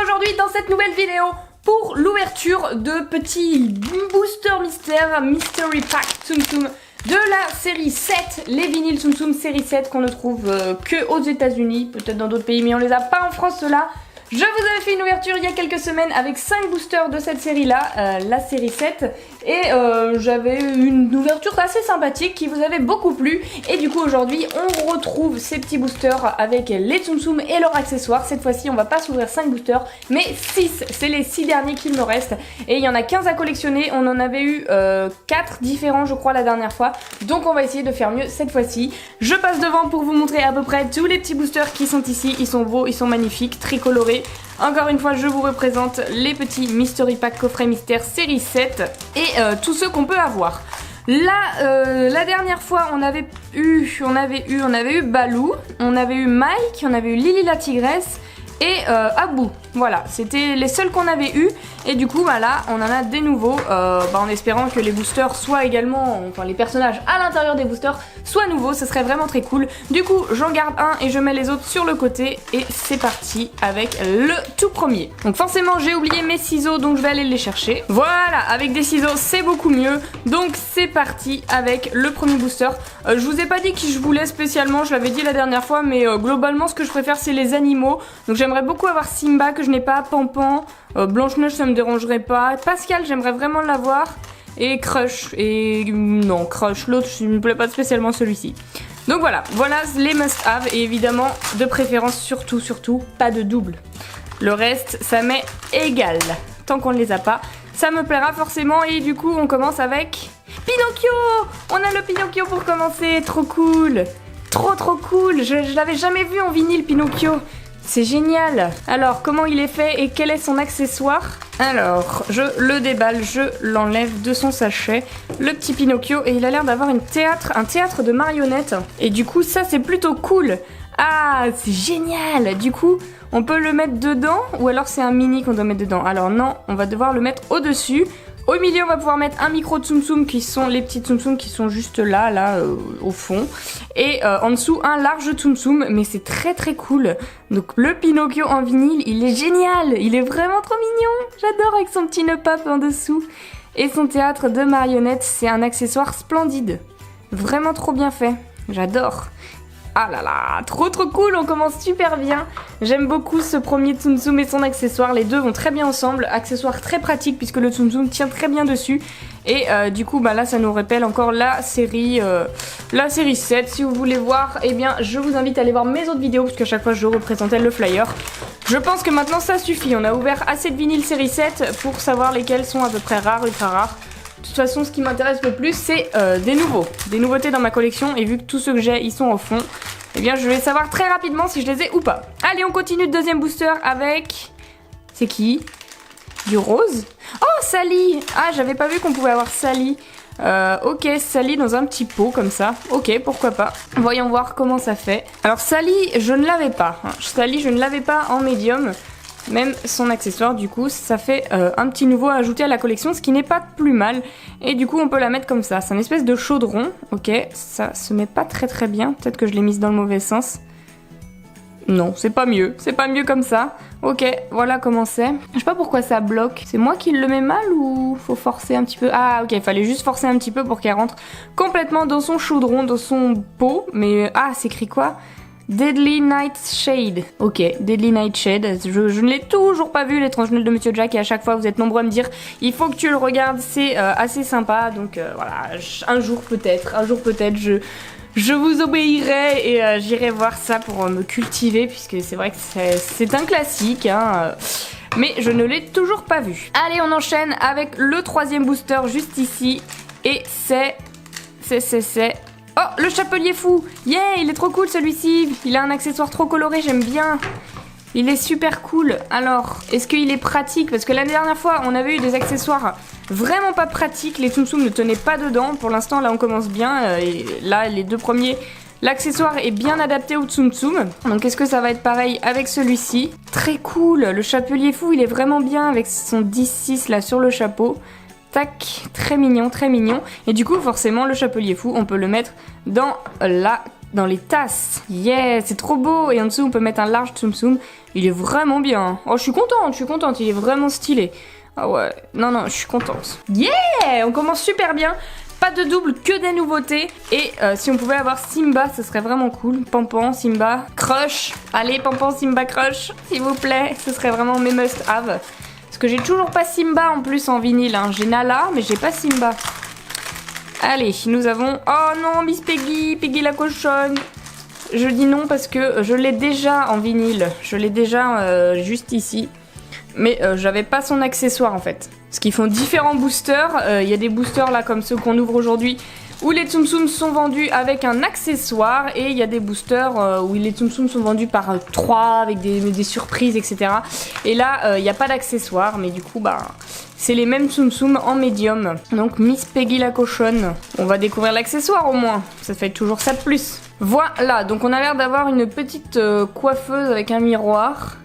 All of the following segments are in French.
aujourd'hui dans cette nouvelle vidéo pour l'ouverture de petits boosters mystères Mystery Pack Tsum Tsum de la série 7, les vinyles Tsum Tsum série 7 qu'on ne trouve que aux États-Unis, peut-être dans d'autres pays, mais on les a pas en France ceux-là. Je vous avais fait une ouverture il y a quelques semaines avec 5 boosters de cette série-là, la série 7, et j'avais une ouverture assez sympathique qui vous avait beaucoup plu. Et du coup aujourd'hui on retrouve ces petits boosters avec les Tsum Tsum et leurs accessoires. Cette fois-ci on va pas s'ouvrir 5 boosters mais 6, c'est les 6 derniers qu'il me reste. Et il y en a 15 à collectionner, on en avait eu 4 différents je crois la dernière fois. Donc on va essayer de faire mieux cette fois-ci. Je passe devant pour vous montrer à peu près tous les petits boosters qui sont ici. Ils sont beaux, ils sont magnifiques, très colorés. Encore une fois, je vous représente les petits Mystery Pack coffret mystère série 7 et tous ceux qu'on peut avoir. Là, la dernière fois, on avait eu Baloo, on avait eu Mike, on avait eu Lily la tigresse et Abu. Voilà, c'était les seuls qu'on avait eu. Et du coup, bah là, on en a des nouveaux, en espérant que les boosters soient également, enfin les personnages à l'intérieur des boosters soient nouveaux, ce serait vraiment très cool. Du coup, j'en garde un et je mets les autres sur le côté. Et c'est parti avec le tout premier. Donc forcément, j'ai oublié mes ciseaux, donc je vais aller les chercher. Voilà, avec des ciseaux, c'est beaucoup mieux. Donc c'est parti avec le premier booster. Je vous ai pas dit qui je voulais spécialement, je l'avais dit la dernière fois, mais globalement, ce que je préfère, c'est les animaux. Donc j'aimerais beaucoup avoir Simba, que je n'ai pas, Pampan, Blanche-Neige ça me dérangerait pas, Pascal j'aimerais vraiment l'avoir, et Crush, et non Crush, l'autre je ne me plaît pas spécialement celui-ci. Donc voilà les must-have, et évidemment de préférence surtout pas de double. Le reste ça m'est égal, tant qu'on ne les a pas, ça me plaira forcément. Et du coup on commence avec Pinocchio. On a le Pinocchio pour commencer, trop cool, trop cool, je l'avais jamais vu en vinyle Pinocchio. C'est génial. Alors, comment il est fait et quel est son accessoire? Alors, je le déballe, je l'enlève de son sachet. Le petit Pinocchio, et il a l'air d'avoir un théâtre de marionnettes. Et du coup, ça, c'est plutôt cool. Ah, c'est génial. Du coup, on peut le mettre dedans ou alors c'est un mini qu'on doit mettre dedans? Alors non, on va devoir le mettre au-dessus. Au milieu, on va pouvoir mettre un micro Tsum Tsum qui sont les petits Tsum Tsum qui sont juste là, au fond. Et en dessous, un large Tsum Tsum, mais c'est très cool. Donc le Pinocchio en vinyle, il est génial, il est vraiment trop mignon. J'adore avec son petit nœud pape en dessous. Et son théâtre de marionnettes, c'est un accessoire splendide. Vraiment trop bien fait, j'adore. Ah là là, trop cool, on commence super bien. J'aime beaucoup ce premier Tsum Tsum et son accessoire, les deux vont très bien ensemble. Accessoire très pratique puisque le Tsum Tsum tient très bien dessus. Et du coup bah là ça nous rappelle encore la série 7. Si vous voulez voir, eh bien je vous invite à aller voir mes autres vidéos parce qu'à chaque fois je représentais le flyer. Je pense que maintenant ça suffit, on a ouvert assez de vinyles série 7 pour savoir lesquels sont à peu près rares, ultra rares. De toute façon, ce qui m'intéresse le plus, c'est des nouveautés dans ma collection. Et vu que tous ceux que j'ai, ils sont au fond, eh bien, je vais savoir très rapidement si je les ai ou pas. Allez, on continue le deuxième booster avec... C'est qui? Du rose? Oh, Sally! Ah, j'avais pas vu qu'on pouvait avoir Sally. Ok, Sally dans un petit pot comme ça. Ok, pourquoi pas. Voyons voir comment ça fait. Alors, Sally, je ne l'avais pas. Sally, je ne l'avais pas en médium. Même son accessoire, du coup, ça fait un petit nouveau à ajouter à la collection, ce qui n'est pas plus mal. Et du coup, on peut la mettre comme ça. C'est une espèce de chaudron. Ok, ça se met pas très bien. Peut-être que je l'ai mise dans le mauvais sens. Non, c'est pas mieux. C'est pas mieux comme ça. Ok, voilà comment c'est. Je sais pas pourquoi ça bloque. C'est moi qui le mets mal ou faut forcer un petit peu? Ah, ok, il fallait juste forcer un petit peu pour qu'elle rentre complètement dans son chaudron, dans son pot. Mais, ah, c'est écrit quoi? Deadly Nightshade. Ok, Deadly Nightshade. Je ne l'ai toujours pas vu, l'étrange Noël de Monsieur Jack, et à chaque fois vous êtes nombreux à me dire il faut que tu le regardes, c'est assez sympa. Donc voilà, un jour peut-être, je vous obéirai et j'irai voir ça pour me cultiver, puisque c'est vrai que c'est un classique, hein. Mais je ne l'ai toujours pas vu. Allez, on enchaîne avec le troisième booster juste ici. Et c'est... Oh, le chapelier fou! Yeah, il est trop cool celui-ci! Il a un accessoire trop coloré, j'aime bien! Il est super cool. Alors, est-ce qu'il est pratique? Parce que la dernière fois, on avait eu des accessoires vraiment pas pratiques. Les Tsum Tsum ne tenaient pas dedans. Pour l'instant, là, on commence bien. Et là, les deux premiers, l'accessoire est bien adapté au Tsum Tsum. Donc, est-ce que ça va être pareil avec celui-ci? Très cool! Le chapelier fou, il est vraiment bien avec son 10-6 là sur le chapeau. Tac, très mignon. Et du coup, forcément, le chapelier fou, on peut le mettre dans la dans les tasses. Yeah, c'est trop beau. Et en dessous, on peut mettre un large Tsum Tsum. Il est vraiment bien. Oh, je suis contente. Il est vraiment stylé. Ah ouais, non, je suis contente. Yeah, on commence super bien. Pas de double, que des nouveautés. Et si on pouvait avoir Simba, ce serait vraiment cool. Pampan, Simba, Crush. Allez, Pampan, Simba, Crush, s'il vous plaît. Ce serait vraiment mes must-have. Parce que j'ai toujours pas Simba en plus en vinyle. Hein. J'ai Nala, mais j'ai pas Simba. Allez, nous avons... Oh non, Miss Peggy, Peggy la cochonne. Je dis non parce que je l'ai déjà en vinyle. Je l'ai déjà juste ici. Mais j'avais pas son accessoire en fait. Parce qu'ils font différents boosters. Il y a des boosters là comme ceux qu'on ouvre aujourd'hui où les Tsum Tsum sont vendus avec un accessoire. Et il y a des boosters où les Tsum Tsum sont vendus par 3 avec des surprises, etc. Et là, il n'y a pas d'accessoire. Mais du coup, c'est les mêmes Tsum Tsum en médium. Donc Miss Peggy la cochonne. On va découvrir l'accessoire au moins. Ça fait toujours ça de plus. Voilà, donc on a l'air d'avoir une petite coiffeuse avec un miroir.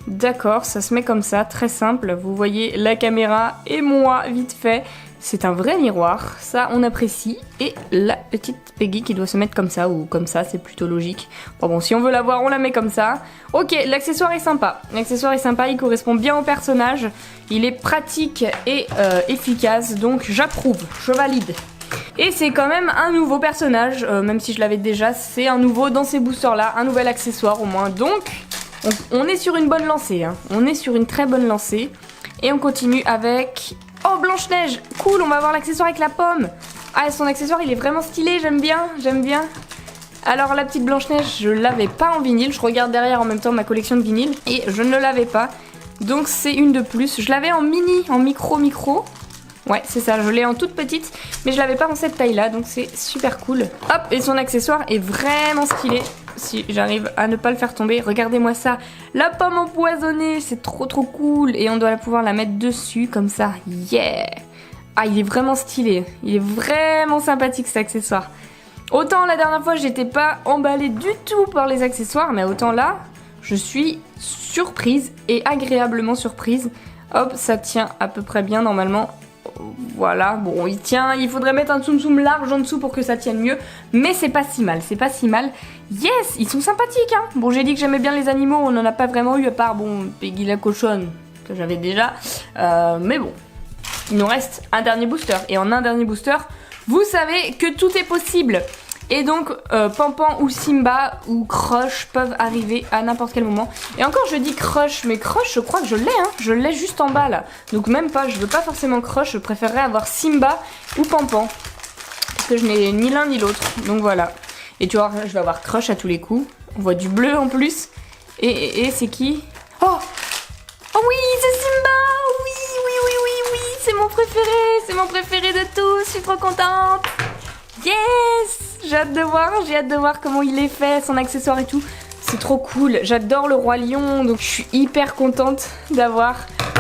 D'accord, ça se met comme ça, très simple. Vous voyez la caméra et moi, vite fait. C'est un vrai miroir, ça on apprécie. Et la petite Peggy qui doit se mettre comme ça, ou comme ça, c'est plutôt logique. Bon, si on veut la voir, on la met comme ça. Ok, l'accessoire est sympa. L'accessoire est sympa, il correspond bien au personnage. Il est pratique et efficace, donc j'approuve, je valide. Et c'est quand même un nouveau personnage, même si je l'avais déjà, c'est un nouveau dans ces boosters-là, un nouvel accessoire au moins. Donc... on est sur une bonne lancée, hein. On est sur une très bonne lancée. Et on continue avec... Oh, Blanche-Neige. Cool, on va avoir l'accessoire avec la pomme. Ah, son accessoire, il est vraiment stylé, j'aime bien. Alors, la petite Blanche-Neige, je l'avais pas en vinyle. Je regarde derrière en même temps ma collection de vinyles. Et je ne l'avais pas. Donc, c'est une de plus. Je l'avais en mini, en micro. Ouais, c'est ça, je l'ai en toute petite. Mais je l'avais pas en cette taille-là, donc c'est super cool. Hop, et son accessoire est vraiment stylé. Si j'arrive à ne pas le faire tomber, regardez-moi ça. La pomme empoisonnée, c'est trop cool. Et on doit pouvoir la mettre dessus, comme ça. Yeah! Ah, il est vraiment stylé. Il est vraiment sympathique cet accessoire. Autant la dernière fois, j'étais pas emballée du tout par les accessoires, mais autant là, je suis surprise et agréablement surprise. Hop, ça tient à peu près bien normalement. Voilà, bon, il tient, il faudrait mettre un Tsum Tsum large en dessous pour que ça tienne mieux, mais c'est pas si mal. Yes, ils sont sympathiques, hein. Bon, j'ai dit que j'aimais bien les animaux, on en a pas vraiment eu à part, bon, Peggy la cochonne, que j'avais déjà, mais bon, il nous reste un dernier booster, et en un dernier booster, vous savez que tout est possible. Et donc, Pampan ou Simba ou Crush peuvent arriver à n'importe quel moment. Et encore, je dis Crush, mais Crush, je crois que je l'ai, hein. Je l'ai juste en bas, là. Donc même pas, je veux pas forcément Crush, je préférerais avoir Simba ou Pampan. Parce que je n'ai ni l'un ni l'autre. Donc voilà. Et tu vois, je vais avoir Crush à tous les coups. On voit du bleu en plus. Et c'est qui? Oh oui, c'est Simba. Oui, c'est mon préféré de tous. Je suis trop contente. Yes! J'ai hâte de voir comment il est fait, son accessoire et tout. C'est trop cool. J'adore le roi lion, donc je suis hyper contente d'avoir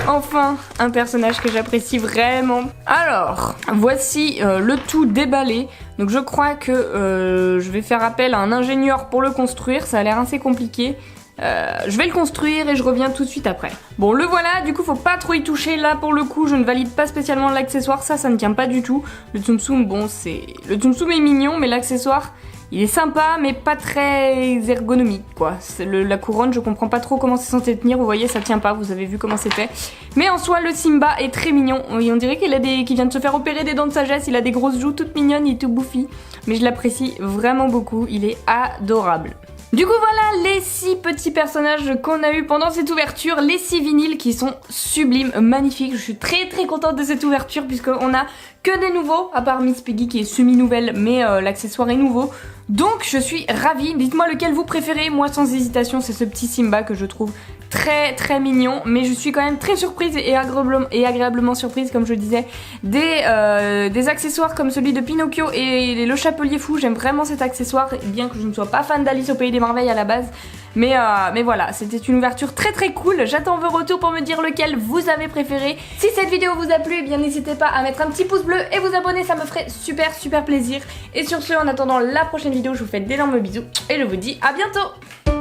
enfin un personnage que j'apprécie vraiment. Alors, voici le tout déballé. Donc je crois que je vais faire appel à un ingénieur pour le construire. Ça a l'air assez compliqué. Je vais le construire et je reviens tout de suite après. Bon, le voilà, du coup faut pas trop y toucher. Là pour le coup je ne valide pas spécialement l'accessoire, ça ne tient pas du tout. Le Tsum Tsum, bon c'est... Le Tsum Tsum est mignon mais l'accessoire il est sympa mais pas très ergonomique quoi. La couronne je comprends pas trop comment c'est censé tenir, vous voyez ça tient pas, vous avez vu comment c'était. Mais en soi le Simba est très mignon, et on dirait qu'il vient de se faire opérer des dents de sagesse, il a des grosses joues toutes mignonnes, il est tout bouffi. Mais je l'apprécie vraiment beaucoup, il est adorable. Du coup voilà les 6 petits personnages qu'on a eu pendant cette ouverture, les 6 vinyles qui sont sublimes, magnifiques. Je suis très contente de cette ouverture puisqu'on a que des nouveaux, à part Miss Peggy qui est semi-nouvelle mais l'accessoire est nouveau. Donc je suis ravie, dites-moi lequel vous préférez, moi sans hésitation c'est ce petit Simba que je trouve très mignon, mais je suis quand même très surprise et agréablement surprise comme je disais des accessoires comme celui de Pinocchio et le Chapelier Fou. J'aime vraiment cet accessoire, bien que je ne sois pas fan d'Alice au Pays des Merveilles à la base, mais voilà, c'était une ouverture très cool. J'attends vos retours pour me dire lequel vous avez préféré. Si cette vidéo vous a plu, eh bien n'hésitez pas à mettre un petit pouce bleu et vous abonner, ça me ferait super plaisir. Et sur ce, en attendant la prochaine vidéo, je vous fais d'énormes bisous et je vous dis à bientôt.